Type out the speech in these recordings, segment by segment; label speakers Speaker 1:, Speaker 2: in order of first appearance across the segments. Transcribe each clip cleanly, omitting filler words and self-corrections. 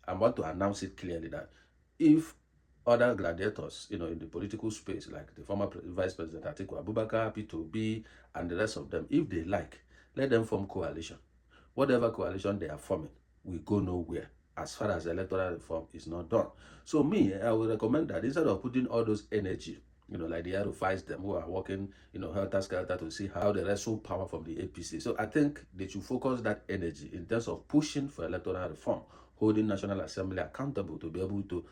Speaker 1: I want to announce it clearly that if other gladiators, in the political space, like the former Vice President Atiku Abubakar, P2B, and the rest of them, if they like, let them form coalition. Whatever coalition they are forming will go nowhere as far as electoral reform is not done. So me, I would recommend that instead of putting all those energy, like the Arufites, them who are working, helter-skelter to see how they wrestle power from the APC. So I think they should focus that energy in terms of pushing for electoral reform, holding National Assembly accountable to be able to,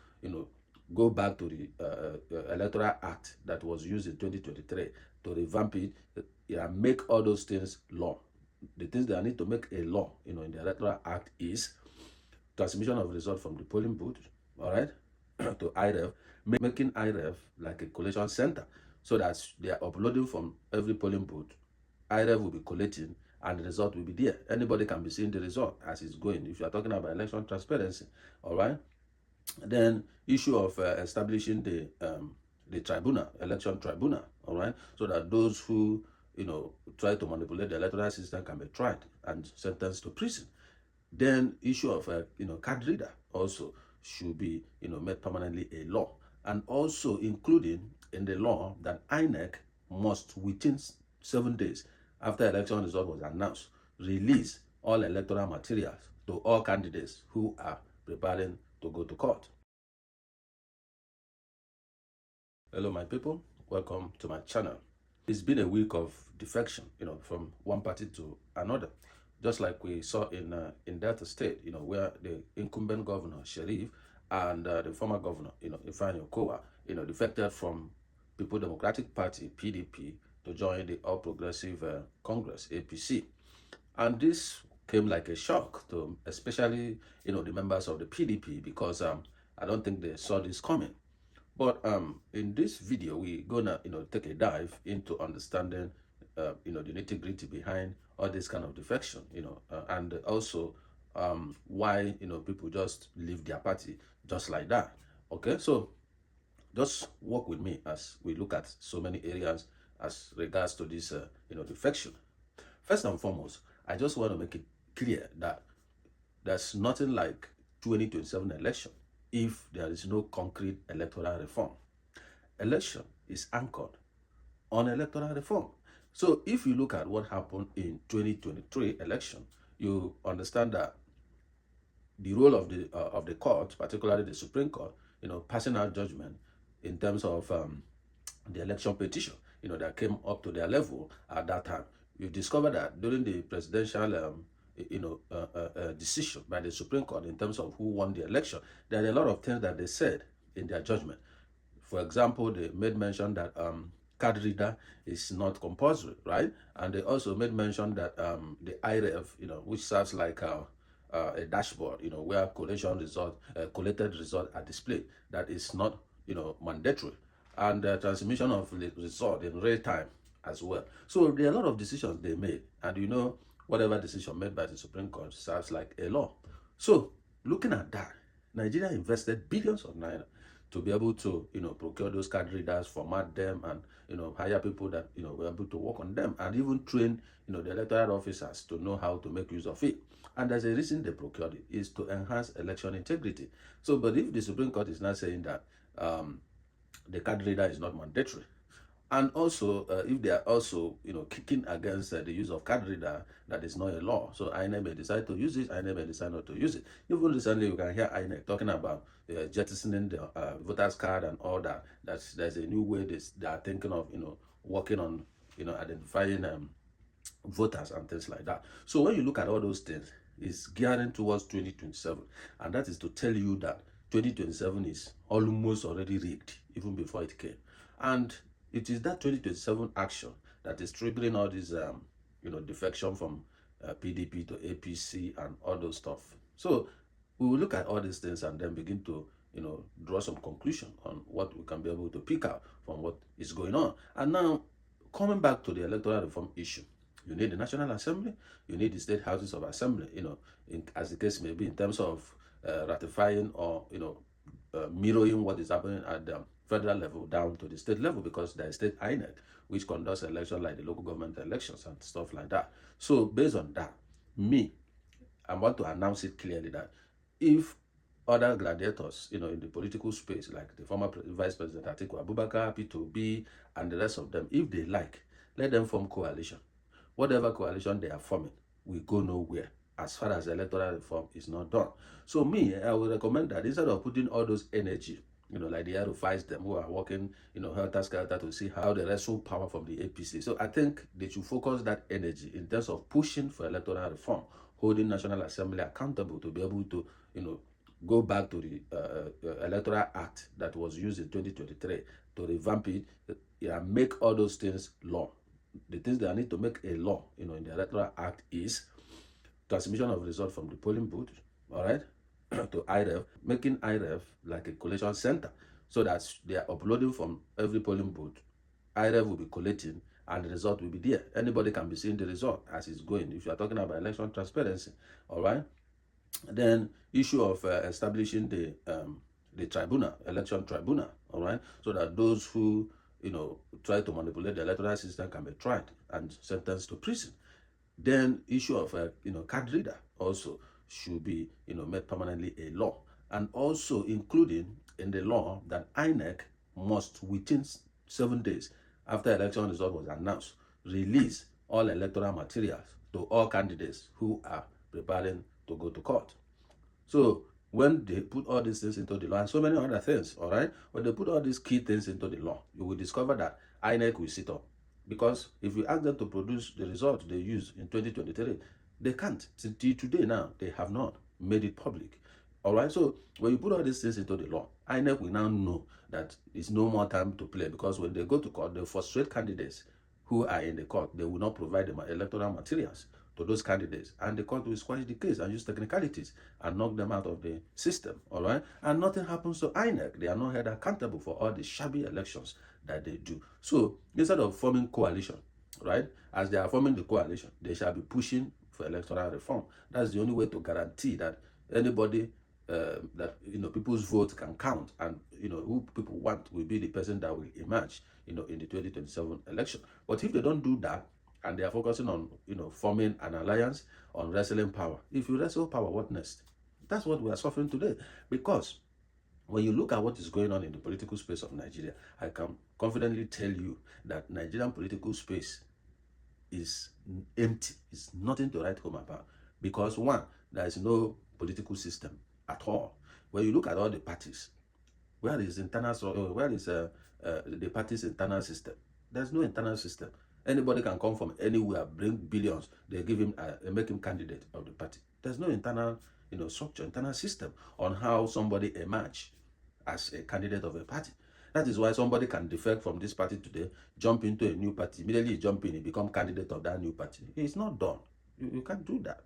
Speaker 1: go back to the Electoral Act that was used in 2023 to revamp it and make all those things law. The things that need to make a law, in the Electoral Act is transmission of results from the polling booth, all right, to IREV, making IREV like a collation center so that they are uploading from every polling booth. IREV will be collating and the result will be there. Anybody can be seeing the result as it's going. If you are talking about election transparency, all right. Then issue of establishing the tribunal, election tribunal, all right, so that those who try to manipulate the electoral system can be tried and sentenced to prison. Then issue of card reader also should be made permanently a law, and also including in the law that INEC must within 7 days after election result was announced release all electoral materials to all candidates who are preparing to go to court. Hello my people, welcome to my channel. It's been a week of defection, from one party to another, just like we saw in Delta State, where the incumbent governor Sheriff and the former governor, Ifeanyi Okowa, defected from People Democratic Party (PDP) to join the All Progressive Congress (APC), and this came like a shock to especially the members of the PDP, because I don't think they saw this coming. But in this video, we're gonna take a dive into understanding the nitty-gritty behind all this kind of defection, and also why people just leave their party just like that. Okay, so just work with me as we look at so many areas as regards to this defection. First and foremost, I just want to make it clear that there's nothing like 2027 election if there is no concrete electoral reform. Election is anchored on electoral reform. So if you look at what happened in 2023 election, you understand that the role of the court, particularly the Supreme Court, passing out judgment in terms of the election petition, that came up to their level at that time. You discover that during the presidential decision by the Supreme Court in terms of who won the election, there are a lot of things that they said in their judgment. For example, they made mention that card reader is not compulsory, right? And they also made mention that the IREV, which serves like a dashboard, where collated results are displayed, that is not, mandatory, and the transmission of the result in real time as well. So there are a lot of decisions they made, and whatever decision made by the Supreme Court serves like a law. So looking at that, Nigeria invested billions of naira to be able to procure those card readers, format them, and hire people that were able to work on them, and even train the electoral officers to know how to make use of it. And there's a reason they procured it, is to enhance election integrity. So but if the Supreme Court is not saying that the card reader is not mandatory, and also if they are also kicking against the use of card reader, that is not a law. So INEC may decide to use it, INEC may decide not to use it. Even recently you can hear INEC talking about jettisoning the voters card and all that. There's a new way they are thinking of working on identifying voters and things like that. So when you look at all those things, it's gearing towards 2027, and that is to tell you that 2027 is almost already rigged even before it came. And it is that 2027 action that is triggering all this defection from PDP to APC and all those stuff. So we will look at all these things and then begin to draw some conclusion on what we can be able to pick out from what is going on. And now, coming back to the electoral reform issue, you need the National Assembly, you need the state houses of assembly, as the case may be, in terms of ratifying or mirroring what is happening at the federal level down to the state level, because there is state INEC which conducts elections like the local government elections and stuff like that. So based on that, I want to announce it clearly that if other gladiators, in the political space, like the former Vice President Atiku Abubakar, P2B, and the rest of them, if they like, let them form coalition. Whatever coalition they are forming will go nowhere as far as electoral reform is not done. So me, I would recommend that instead of putting all those energy, like the Arufites them who are working, helter-skelter to see how they wrestle power from the APC. So I think they should focus that energy in terms of pushing for electoral reform, holding National Assembly accountable to be able to, go back to the Electoral Act that was used in 2023 to revamp it and make all those things law. The things that need to make a law, in the Electoral Act is transmission of results from the polling booth, all right, to IREV, making IREV like a collation center so that they are uploading from every polling booth. IREV will be collating and the result will be there. Anybody can be seeing the result as it's going. If you are talking about election transparency, all right. Then issue of establishing the tribunal, election tribunal, all right, so that those who try to manipulate the electoral system can be tried and sentenced to prison. Then issue of card reader also should be made permanently a law, and also including in the law that INEC must within 7 days after election result was announced release all electoral materials to all candidates who are preparing to go to court. So when they put all these things into the law and so many other things, all right, when they put all these key things into the law, you will discover that INEC will sit up. Because if you ask them to produce the results they used in 2023, they can't. Till today now, they have not made it public. All right, so when you put all these things into the law, INEC will now know that it's no more time to play, because when they go to court, they frustrate candidates who are in the court. They will not provide the electoral materials to those candidates, and the court will squash the case and use technicalities and knock them out of the system, all right? And nothing happens to INEC. They are not held accountable for all the shabby elections that they do. So instead of forming coalition, right, as they are forming the coalition, they shall be pushing for electoral reform. That's the only way to guarantee that anybody that people's vote can count, and who people want will be the person that will emerge in the 2027 election. But if they don't do that, and they are focusing on forming an alliance, on wrestling power, if you wrestle power, what next? That's what we are suffering today. Because when you look at what is going on in the political space of Nigeria, I can confidently tell you that Nigerian political space is empty. It's nothing to write home about. Because one, there is no political system at all. When you look at all the parties, where is the party's internal system? There's no internal system. Anybody can come from anywhere, bring billions, they give him, make him candidate of the party. There's no internal, structure, internal system on how somebody emerge as a candidate of a party. That is why somebody can defect from this party today, jump into a new party, immediately jump in, become candidate of that new party. It's not done. You can't do that.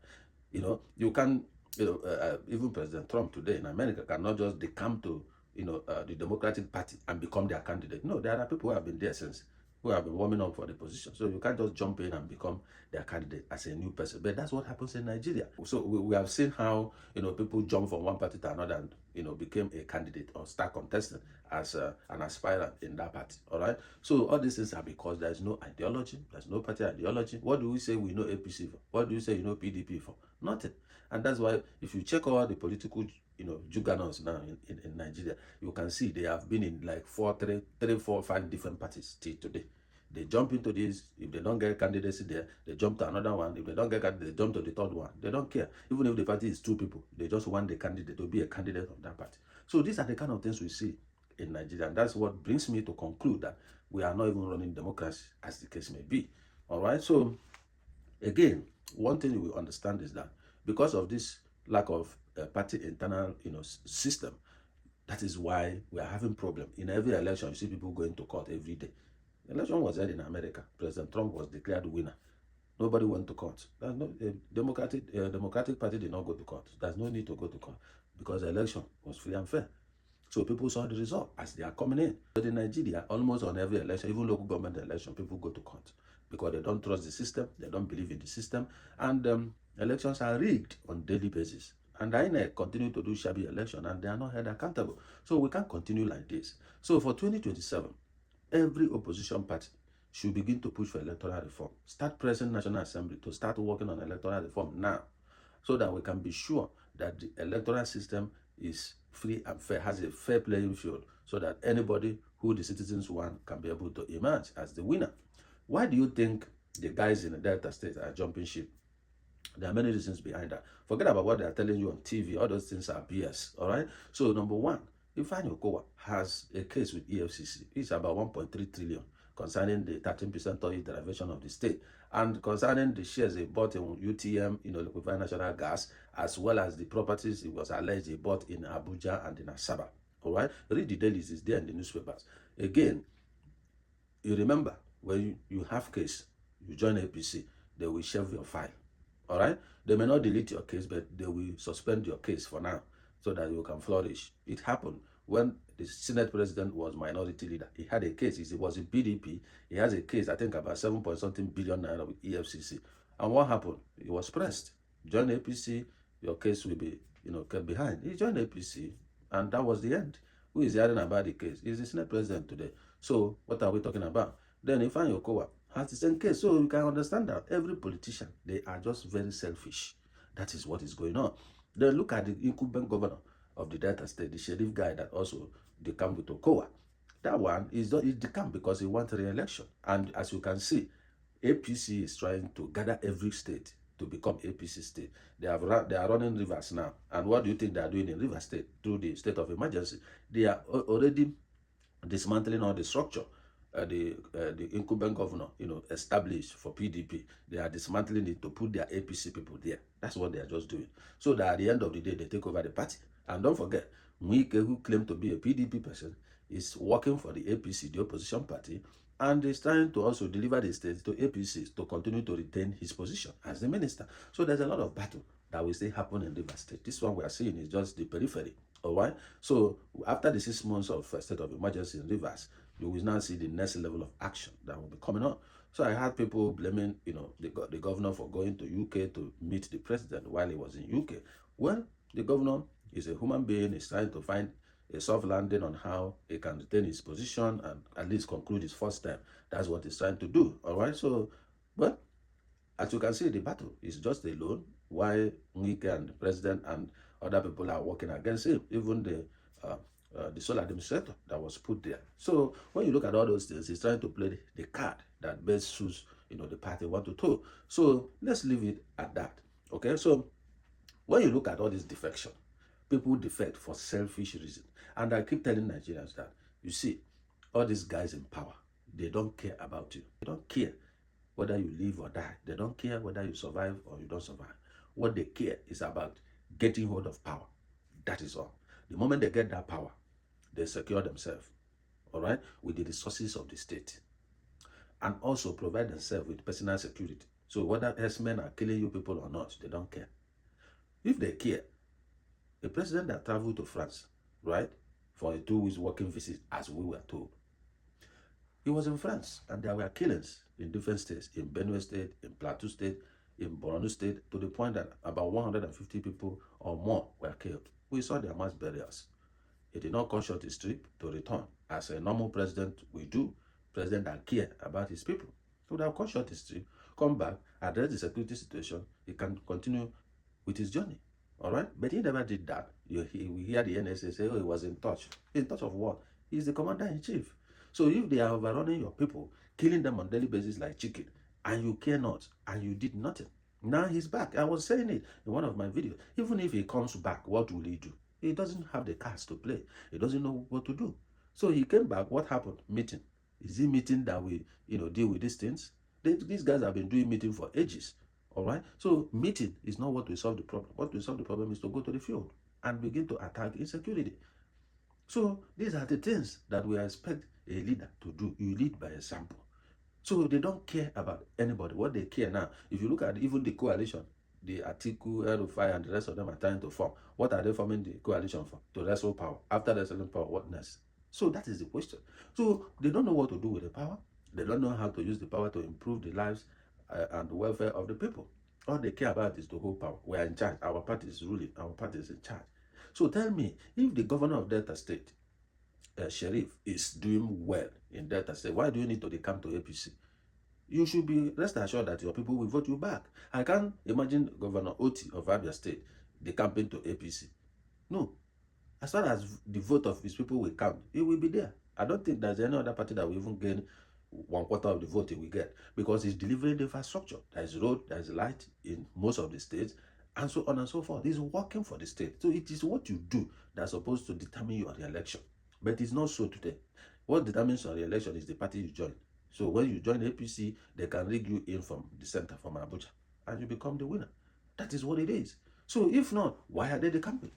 Speaker 1: You can, even President Trump today in America cannot just decamp to, the Democratic Party and become their candidate. No, there are people who have been there since, who have been warming up for the position. So you can't just jump in and become their candidate as a new person. But that's what happens in Nigeria. So we have seen how, people jump from one party to another and, became a candidate or start contesting as an aspirant in that party. All right. So all these things are because there's no ideology. There's no party ideology. What do we say we know APC for? What do we say PDP for? Nothing. And that's why if you check all the political juggernauts now in Nigeria, you can see they have been in like 3, 4, 5 different parties till today. They jump into this. If they don't get candidacy there, they jump to another one. If they don't get candidacy, they jump to the third one. They don't care. Even if the party is 2 people, they just want the candidate to be a candidate of that party. So these are the kind of things we see in Nigeria. And that's what brings me to conclude that we are not even running democracy, as the case may be. All right. So again, one thing you will understand is that because of this lack of party internal system, that is why we are having problem. In every election, you see people going to court every day. The election was held in America. President Trump was declared winner. Nobody went to court. There's no Democratic Party did not go to court. There's no need to go to court because the election was free and fair. So people saw the result as they are coming in. But in Nigeria, almost on every election, even local government election, people go to court because they don't trust the system, they don't believe in the system, and elections are rigged on daily basis. And INEC continue to do shabby election, and they are not held accountable. So we can't continue like this. So for 2027, every opposition party should begin to push for electoral reform. Start pressing National Assembly to start working on electoral reform now, so that we can be sure that the electoral system is free and fair, has a fair playing field, so that anybody who the citizens want can be able to emerge as the winner. Why do you think the guys in the Delta State are jumping ship? There are many reasons behind that. Forget about what they are telling you on TV. All those things are BS. All right. So number one, Ifeanyi Okowa has a case with EFCC. It's about 1.3 trillion concerning the 13% oil derivation of the state, and concerning the shares he bought in UTM, liquefied natural gas, as well as the properties it was alleged he bought in Abuja and in Asaba. All right. Read the dailies. It's there in the newspapers. Again, you remember when you have case, you join APC, they will shelve your file. All right, they may not delete your case, but they will suspend your case for now so that you can flourish. It happened when the Senate president was minority leader. He had a case. He was in PDP. He has a case, I think about 7 point something billion naira with EFCC. And what happened? He was pressed. Join APC, your case will be, kept behind. He joined APC, and that was the end. Who is hearing about the case? He's the Senate president today. So what are we talking about? Then Ifeanyi Okowa has the same case. So you can understand that every politician, they are just very selfish. That is what is going on. Then look at the incumbent governor of the Delta State, the sheriff guy that also decamped with Okowa. That one is decamped because he wants re-election. And as you can see, APC is trying to gather every state to become APC state. They are running Rivers now. And what do you think they are doing in Rivers State through the state of emergency? They are already dismantling all the structure. The incumbent governor, established for PDP, they are dismantling it to put their APC people there. That's what they are just doing. So that at the end of the day, they take over the party. And don't forget, Mwike, who claimed to be a PDP person, is working for the APC, the opposition party, and is trying to also deliver the state to APC to continue to retain his position as the minister. So there's a lot of battle that will still happen in Rivers State. This one we are seeing is just the periphery. All right. So after the 6 months of state of emergency in Rivers, you will now see the next level of action that will be coming on. So I had people blaming, the governor for going to UK to meet the president while he was in UK. Well, the governor is a human being. He's trying to find a soft landing on how he can retain his position and at least conclude his first term. That's what he's trying to do. All right. So, well, as you can see, the battle is just alone. Why Mwike and the president and other people are working against him, even the sole administrator that was put there. So when you look at all those things, he's trying to play the card that best suits, the party want to throw. So let's leave it at that. Okay. So when you look at all this defection, people defect for selfish reasons. And I keep telling Nigerians that, you see, all these guys in power, they don't care about you. They don't care whether you live or die. They don't care whether you survive or you don't survive. What they care is about getting hold of power. That is all. The moment they get that power, they secure themselves, all right, with the resources of the state, and also provide themselves with personal security. So whether herdsmen are killing you people or not, they don't care. If they care, a president that traveled to France, right, for a 2 weeks working visit, as we were told, he was in France, and there were killings in different states, in Benue State, in Plateau State, in Borno State, to the point that about 150 people or more were killed. We saw their mass burials. He did not cut short his trip to return, as a normal president will do, president that care about his people. So they have cut short his trip, come back, address the security situation, he can continue with his journey. All right? But he never did that. We hear the NSA say, oh, he was in touch. In touch of what? He's the commander-in-chief. So if they are overrunning your people, killing them on a daily basis like chicken, and you care not, and you did nothing, now he's back. I was saying it in one of my videos. Even if he comes back, what will he do? He doesn't have the cards to play. He doesn't know what to do. So he came back. What happened? Meeting. Is he meeting that we, deal with these things? These guys have been doing meeting for ages. All right. So meeting is not what will solve the problem. What will solve the problem is to go to the field and begin to attack insecurity. So these are the things that we expect a leader to do. You lead by example. So they don't care about anybody. What they care now, if you look at even the coalition, the Atiku, IREV, and the rest of them are trying to form. What are they forming the coalition for? To wrestle power. After wrestling power, what next? So that is the question. So they don't know what to do with the power. They don't know how to use the power to improve the lives and the welfare of the people. All they care about is to hold power. We are in charge. Our party is ruling. Our party is in charge. So tell me, if the governor of Delta State, Sheriff, is doing well in Delta State, why do you need to decamp to APC? You should be rest assured that your people will vote you back. I can't imagine Governor Oti of Abia State decamping to APC. No. As far as the vote of his people will count, he will be there. I don't think there's any other party that will even gain 1/4 of the vote he will get, because he's delivering the infrastructure. There's road, there's light in most of the states, and so on and so forth. He's working for the state. So it is what you do that's supposed to determine your re-election. But it's not so today. What determines your re-election is the party you join. So when you join APC, they can rig you in from the center, from Abuja, and you become the winner. That is what it is. So if not, why are they the campaign?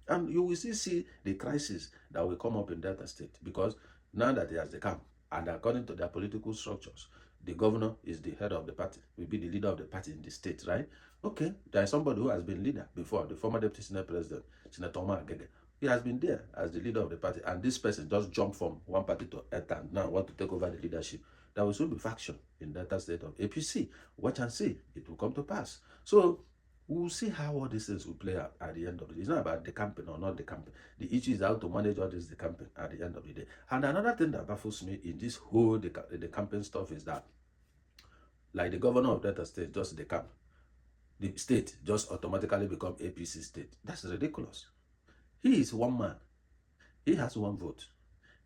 Speaker 1: And you will still see the crisis that will come up in Delta State, because now that he has the camp, and according to their political structures, the governor is the head of the party, will be the leader of the party in the state, right? Okay, there is somebody who has been leader before, the former deputy senate president, Senator Omar Agege. He has been there as the leader of the party, and this person just jumped from one party to enter and now want to take over the leadership. There will soon be faction in Delta State of APC. Watch and see, it will come to pass. So we'll see how all these things will play out at the end of the day. It's not about the campaign or not the campaign. The issue is how to manage all this, the campaign, at the end of the day. And another thing that baffles me in this whole the campaign stuff is that, like, the governor of Delta State just the camp, the state just automatically become APC state. That's ridiculous. He is one man. He has one vote.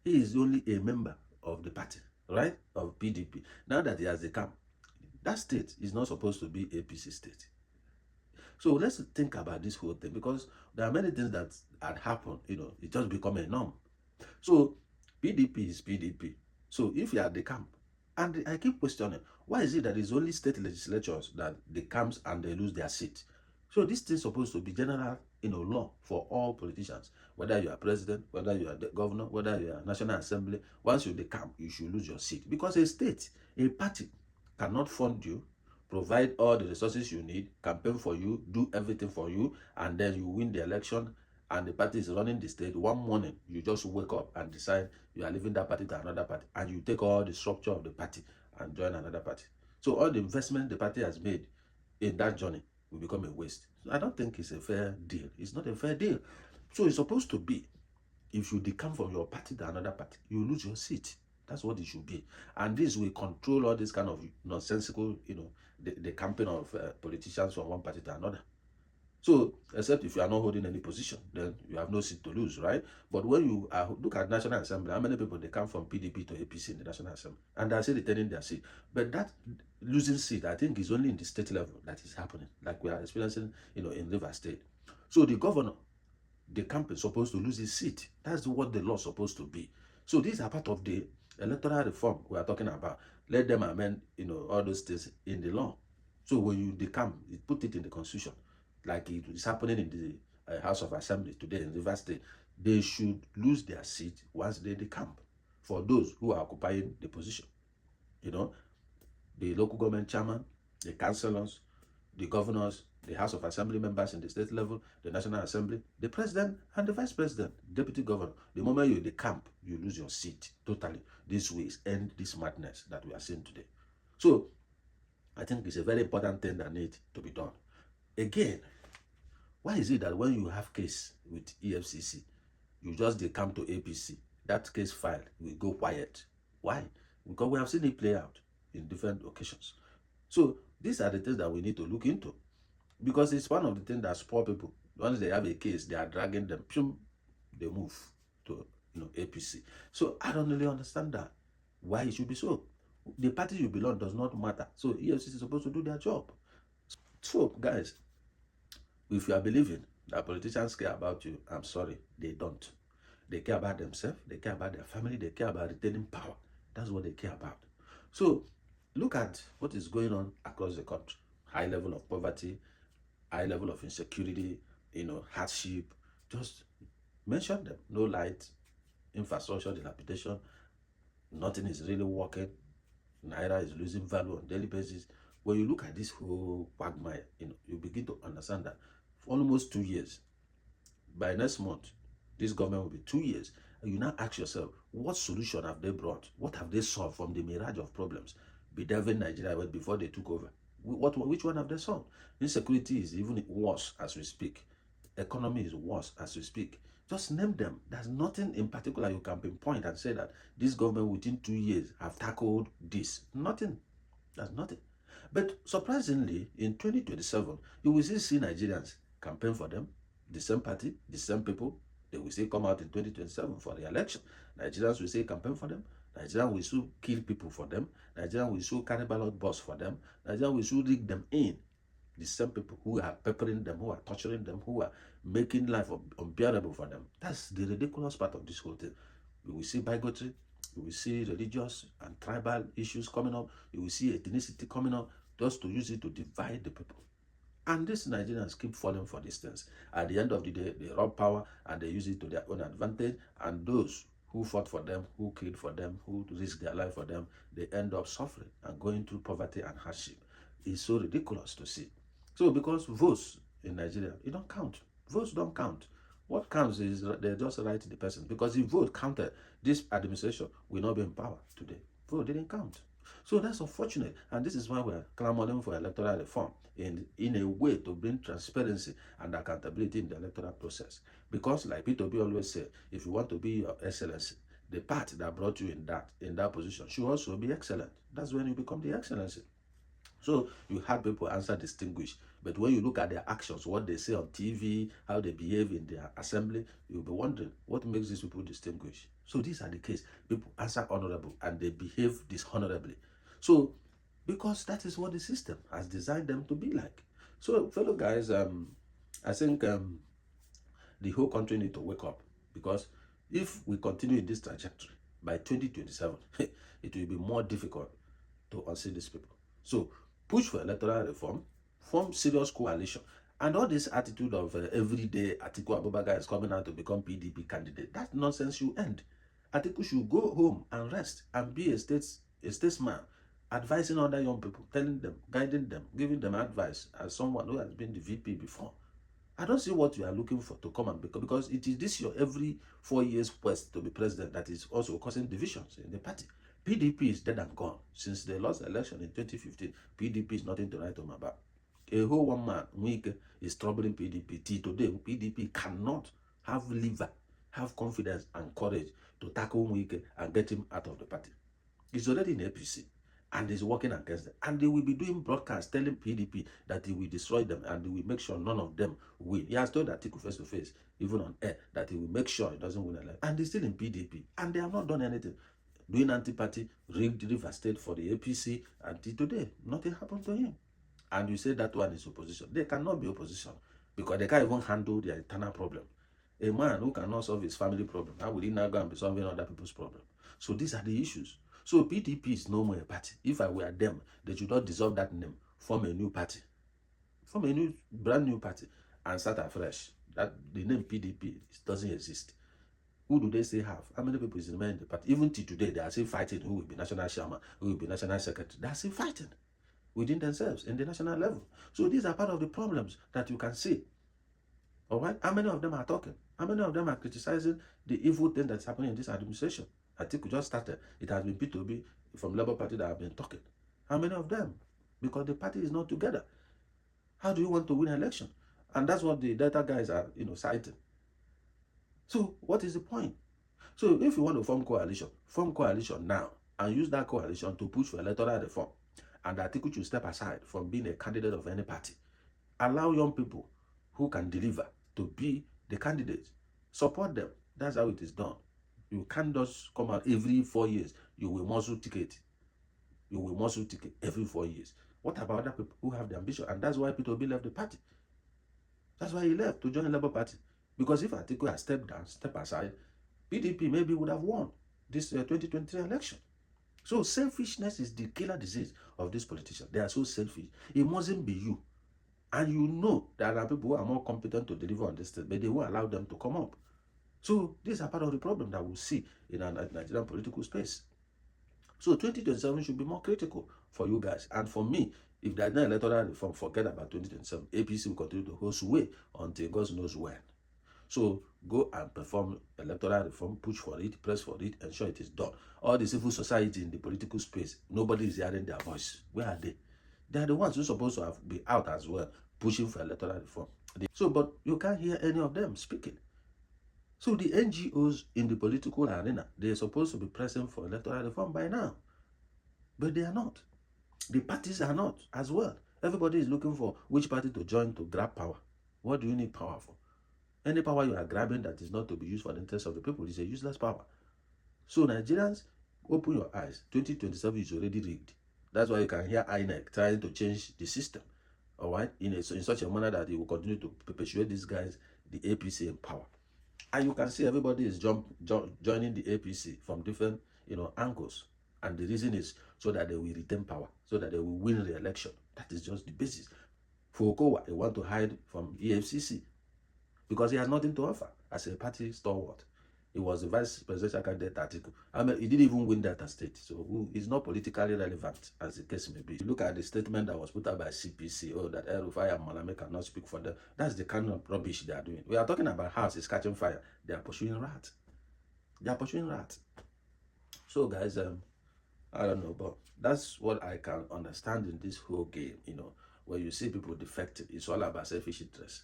Speaker 1: He is only a member of the party, right, of PDP. Now that he has the camp, that state is not supposed to be APC state. So let's think about this whole thing, because there are many things that had happened, it just become a norm. So PDP is PDP. So if you are the camp, and I keep questioning, why is it that it's only state legislatures that they camps and they lose their seat? So this thing is supposed to be general, law for all politicians, whether you are president, whether you are the governor, whether you are National Assembly. Once you decamp, you should lose your seat, because a state, a party cannot fund you, provide all the resources you need, campaign for you, do everything for you, and then you win the election, and the party is running the state. One morning, you just wake up and decide you are leaving that party to another party, and you take all the structure of the party and join another party. So all the investment the party has made in that journey will become a waste. So I don't think it's a fair deal. It's not a fair deal. So it's supposed to be, if you decamp from your party to another party, you lose your seat. That's what it should be. And this will control all this kind of nonsensical, the campaign of politicians from one party to another. So, except if you are not holding any position, then you have no seat to lose, right? But when you look at National Assembly, how many people they come from PDP to APC in the National Assembly, and they're still retaining their seat. But that losing seat, I think, is only in the state level that is happening, like we are experiencing, in Rivers State. So the governor, the camp is supposed to lose his seat. That's what the law is supposed to be. So these are part of the electoral reform we are talking about. Let them amend, all those things in the law. So when you decamp, you put it in the constitution, like it is happening in the House of Assembly today in Rivers State. They should lose their seat once they decamp, for those who are occupying the position. The local government chairman, the councillors, the governors, the House of Assembly members in the state level, the National Assembly, the president and the vice president, deputy governor. The moment you decamp, you lose your seat totally. This will end this madness that we are seeing today. So I think it's a very important thing that needs to be done. Again, why is it that when you have case with EFCC, you just decamp to APC, that case file will go quiet? Why? Because we have seen it play out in different occasions. So these are the things that we need to look into, because it's one of the things that spoil people. Once they have a case, they are dragging them, they move to APC. So I don't really understand that, why it should be so. The party you belong does not matter. So EFCC is supposed to do their job. So guys, if you are believing that politicians care about you, I'm sorry, they don't. They care about themselves, they care about their family, they care about retaining power. That's what they care about. So look at what is going on across the country. High level of poverty, high level of insecurity, hardship. Just mention them. No light, infrastructure dilapidation, nothing is really working. Naira is losing value on a daily basis. When you look at this whole quagmire, you begin to understand that for almost 2 years, by next month, this government will be 2 years. And you now ask yourself, what solution have they brought? What have they solved from the mirage of problems bedeviling Nigeria before they took over? Which one have they solved? Insecurity is even worse as we speak. Economy is worse as we speak. Just name them. There's nothing in particular you can pinpoint and say that this government within 2 years have tackled this. Nothing. That's nothing. But surprisingly, in 2027, you will still see Nigerians campaign for them, the same party, the same people, They will still come out in 2027 for the election. Nigerians will still campaign for them. Nigerians will still kill people for them. Nigerians will still carry ballot box for them. Nigerians will still rig them in. The same people who are peppering them, who are torturing them, who are making life unbearable for them. That's the ridiculous part of this whole thing. We will see bigotry. We will see religious and tribal issues coming up. You will see ethnicity coming up just to use it to divide the people. And these Nigerians keep falling for these things. At the end of the day, they rob power and they use it to their own advantage. And those who fought for them, who killed for them, who risked their life for them, they end up suffering and going through poverty and hardship. It's so ridiculous to see. So because votes in Nigeria, it don't count. Votes don't count. What counts is they just write the person. Because if vote counted, this administration will not be in power today. Vote didn't count. So that's unfortunate. And this is why we're clamoring for electoral reform in a way to bring transparency and accountability in the electoral process. Because like P2B always said, if you want to be your excellency, the party that brought you in that position should also be excellent. That's when you become the excellency. So you had people answer distinguished, but when you look at their actions, what they say on TV, how they behave in their assembly, you'll be wondering what makes these people distinguished. So these are the case. People answer honorable and they behave dishonorably. So because that is what the system has designed them to be like. So fellow guys, I think the whole country need to wake up, because if we continue in this trajectory by 2027, it will be more difficult to unseat these people. So push for electoral reform, form serious coalition, and all this attitude of everyday Atiku Abubakar is coming out to become PDP candidate, that nonsense should end. Atiku should go home and rest and be a statesman, advising other young people, telling them, guiding them, giving them advice as someone who has been the VP before. I don't see what you are looking for to come and become, because it is this your every 4 years quest to be president that is also causing divisions in the party. PDP is dead and gone. Since they lost the election in 2015, PDP is nothing to write home about. A whole one man, Wike, is troubling PDP. Till today, PDP cannot have liver, have confidence and courage to tackle Wike and get him out of the party. He's already in APC and he's working against them. And they will be doing broadcasts telling PDP that he will destroy them and he will make sure none of them win. He has told Atiku face to face, even on air, that he will make sure he doesn't win an election. And he's still in PDP. And they have not done anything. Doing anti-party, rigged River State for the APC, until today, nothing happened to him. And you say that one is opposition. They cannot be opposition, because they can't even handle their internal problem. A man who cannot solve his family problem, how will he now go and be solving other people's problem? So these are the issues. So PDP is no more a party. If I were them, they should not dissolve that name, form a new party. Form a brand new party, and start afresh. That the name PDP doesn't exist. Who do they still have? How many people is remaining in the party? Even till today, they are still fighting who will be national chairman, who will be national secretary. They are still fighting within themselves in the national level. So these are part of the problems that you can see. All right? How many of them are talking? How many of them are criticizing the evil thing that's happening in this administration? Atiku just started. It has been P2B from Labour Party that have been talking. How many of them? Because the party is not together. How do you want to win an election? And that's what the data guys are, citing. So what is the point? So if you want to form coalition now and use that coalition to push for electoral reform, and Atiku should step aside from being a candidate of any party. Allow young people who can deliver to be the candidates. Support them. That's how it is done. You can't just come out every 4 years. You will muscle ticket. You will muscle ticket every 4 years. What about other people who have the ambition? And that's why P2B left the party. That's why he left to join the Labour Party. Because if Atiku had stepped aside, PDP maybe would have won this 2023 election. So selfishness is the killer disease of these politicians. They are so selfish. It mustn't be you. And you know there are people who are more competent to deliver on this thing, but they won't allow them to come up. So these are part of the problem that we'll see in our Nigerian political space. So 2027 should be more critical for you guys. And for me, if there's no electoral reform, forget about 2027. APC will continue to hold sway until God knows when. So go and perform electoral reform, push for it, press for it, ensure it is done. All the civil society in the political space, nobody is hearing their voice. Where are they? They are the ones who are supposed to be out as well, pushing for electoral reform. So, but you can't hear any of them speaking. So the NGOs in the political arena, they are supposed to be pressing for electoral reform by now. But they are not. The parties are not as well. Everybody is looking for which party to join to grab power. What do you need power for? Any power you are grabbing that is not to be used for the interest of the people is a useless power. So Nigerians, open your eyes. 2027 is already rigged. That's why you can hear INEC trying to change the system, all right, in such a manner that it will continue to perpetuate these guys, the APC, in power. And you can see everybody is joining the APC from different, angles. And the reason is so that they will retain power, so that they will win re-election. That is just the basis. For Okowa, they want to hide from EFCC because he has nothing to offer as a party stalwart. He was the vice presidential candidate Atiku. I mean, he didn't even win that state, so he's not politically relevant, as the case may be. If you look at the statement that was put out by CPC, that El-Rufai and Malame cannot speak for them, that's the kind of rubbish they are doing. We are talking about house is catching fire. They are pursuing rats. They are pursuing rats. So, guys, I don't know, but that's what I can understand in this whole game, where you see people defecting. It's all about selfish interest.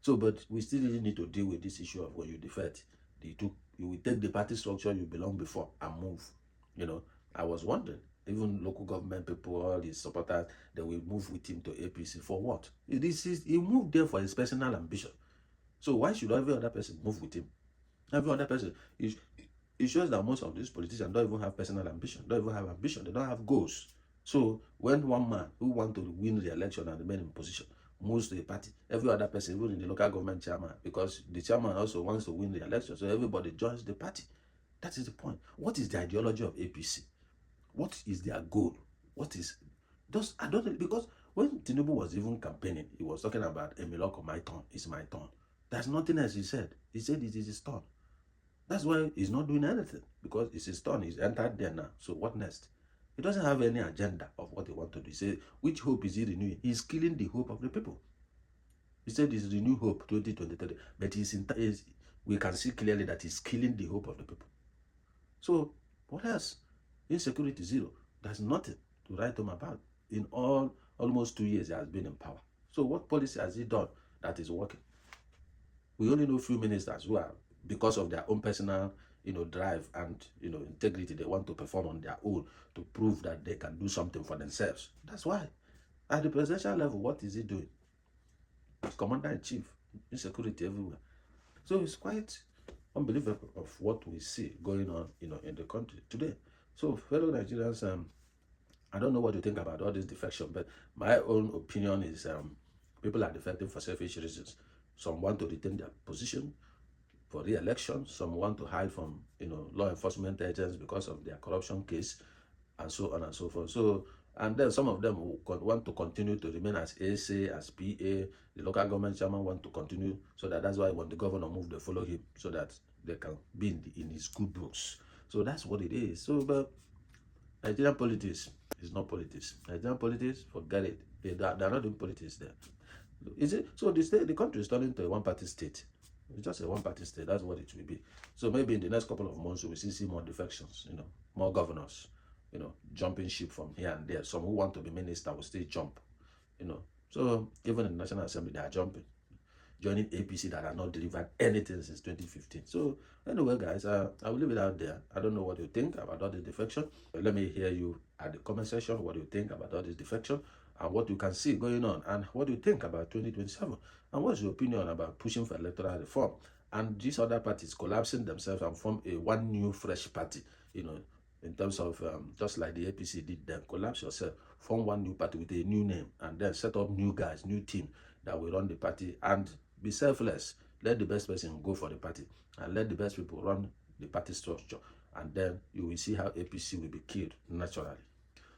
Speaker 1: So, but we still really need to deal with this issue of when you defect, you will take the party structure you belong before and move. I was wondering, even local government people, all his supporters, they will move with him to APC for what? He moved there for his personal ambition. So why should every other person move with him? Every other person, it shows that most of these politicians don't even have personal ambition, don't even have ambition, they don't have goals. So when one man who wants to win the election and remain in position moves to a party, every other person, even in the local government chairman, because the chairman also wants to win the election, so everybody joins the party. That is the point. What is the ideology of APC? What is their goal? What is those? I don't know, because when Tinubu was even campaigning, he was talking about Emiloko, my turn, it's my turn. There's nothing else he said. He said it is his turn. That's why he's not doing anything, because it's his turn. He's entered there now. So what next? He doesn't have any agenda of what he wants to do. He said, which hope is he renewing? He's killing the hope of the people. He said it's renew hope 2023, but we can see clearly that he's killing the hope of the people. So what else? Insecurity zero. There's nothing to write home about. In almost 2 years he has been in power. So what policy has he done that is working? We only know a few ministers who are, because of their own personal drive and integrity, they want to perform on their own to prove that they can do something for themselves. That's why at the presidential level, what is he doing? Commander-in-chief, insecurity everywhere. So it's quite unbelievable of what we see going on in the country today. So fellow Nigerians, I don't know what you think about all this defection, but my own opinion is people are defecting for selfish reasons. Some want to retain their position for re-election. Some want to hide from law enforcement agents because of their corruption case, and so on and so forth. So, and then some of them want to continue to remain as SA, as PA. The local government chairman want to continue, so that's why when the governor moves, they follow him, so that they can be in his good books. So that's what it is. So, but Nigerian politics is not politics. Nigerian politics, forget it. They're not doing politics there. Is it? So the country is turning into a one-party state. It's just a one-party state. That's what it will be. So maybe in the next couple of months, we will see more defections, more governors, jumping ship from here and there. Some who want to be minister will still jump, So even in the National Assembly, they are jumping, joining APC that have not delivered anything since 2015. So anyway, guys, I will leave it out there. I don't know what you think about all this defection. Let me hear you at the comment section. What do you think about all this defection? And what you can see going on, and what do you think about 2027, and what's your opinion about pushing for electoral reform, and these other parties collapsing themselves and form one new fresh party, in terms of just like the APC did then, collapse yourself, form one new party with a new name, and then set up new guys, new team that will run the party, and be selfless. Let the best person go for the party, and let the best people run the party structure, and then you will see how APC will be killed naturally.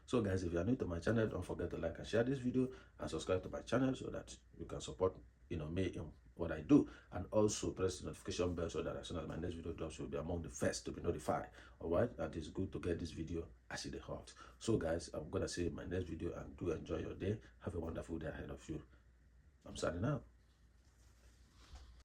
Speaker 1: So guys, if you are new to my channel, don't forget to like and share this video, and subscribe to my channel so that you can support me in what I do, and also press the notification bell so that as soon as my next video drops, you'll be among the first to be notified. Alright, and it's good to get this video as it is hot. So guys, I'm gonna see you in my next video, and do enjoy your day. Have a wonderful day ahead of you. I'm signing out.